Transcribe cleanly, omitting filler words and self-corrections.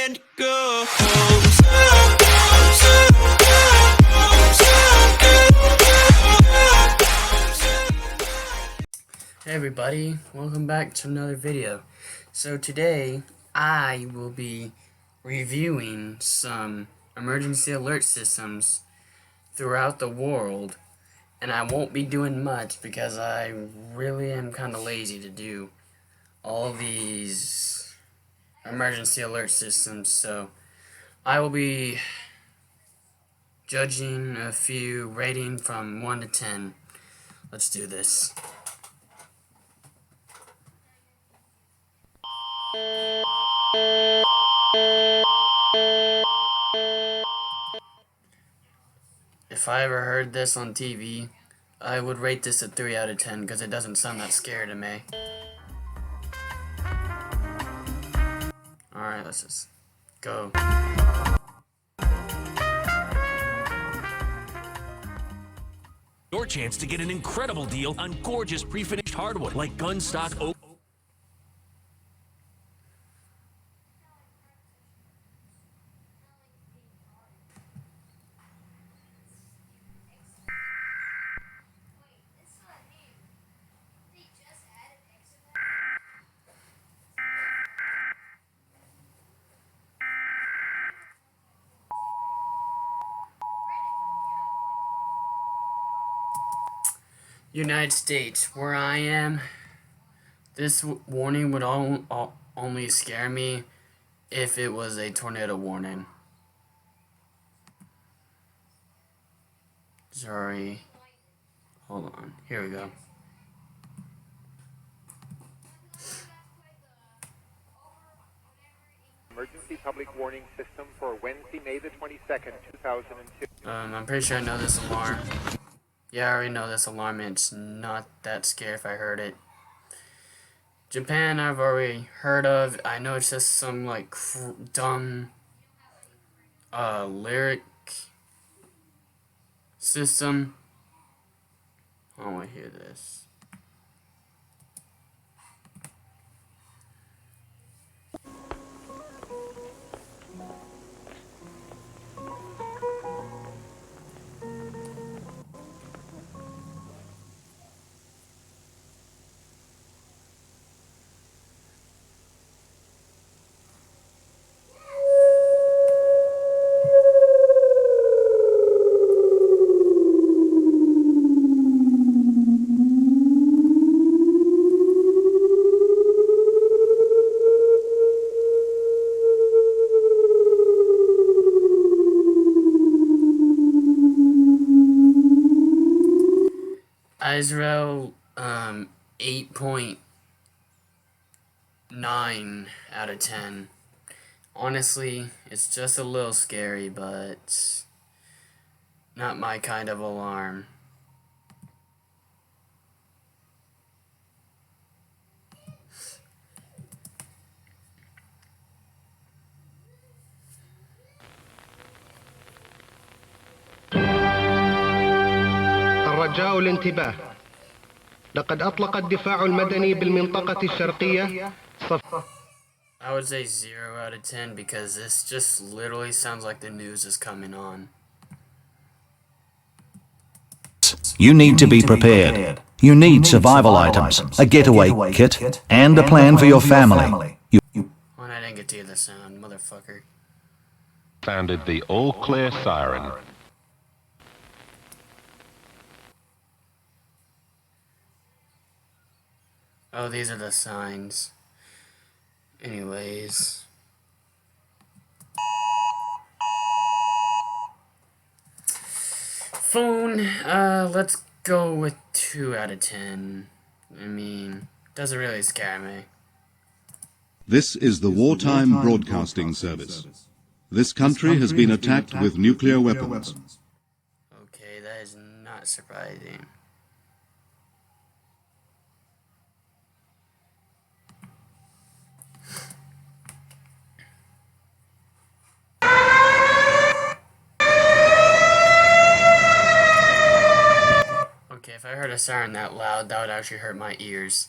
and go. Hey everybody, welcome back to another video. So today I will be reviewing some emergency alert systems throughout the world, and I won't be doing much because I really am kind of lazy to do all these emergency alert systems. So I will be judging a few, rating from 1 to 10. Let's do this. If I ever heard this on TV, I would rate this a 3 out of 10 because it doesn't sound that scary to me. Alright, let's just go. Your chance to get an incredible deal on gorgeous pre-finished hardwood like gunstock oak. United States, where I am, this warning would only scare me if it was a tornado warning. Sorry. Hold on. Here we go. Emergency public warning system for Wednesday, May the 22nd, 2002. I'm pretty sure I know this alarm. Yeah, I already know this alarm, and it's not that scary if I heard it. Japan, I've already heard of. I know it's just some, like, dumb, lyric system. I want to hear this. Israel, 8.9 out of 10. Honestly, it's just a little scary, but not my kind of alarm. الرجاء الانتباه. لقد أطلق الدفاع المدني بالمنطقة الشرقية I would say 0 out of 10 because this just literally sounds like the news is coming on. You need to be prepared. You need survival items, a getaway kit, and a plan for your family. When I didn't get to hear the sound, motherfucker. Sounded the all-clear siren. Oh, these are the signs. Anyways. Phone, let's go with 2 out of 10. I mean, doesn't really scare me. This is the Wartime Broadcasting Service. This country has been attacked with nuclear weapons. Okay, that is not surprising. Okay, if I heard a siren that loud, that would actually hurt my ears.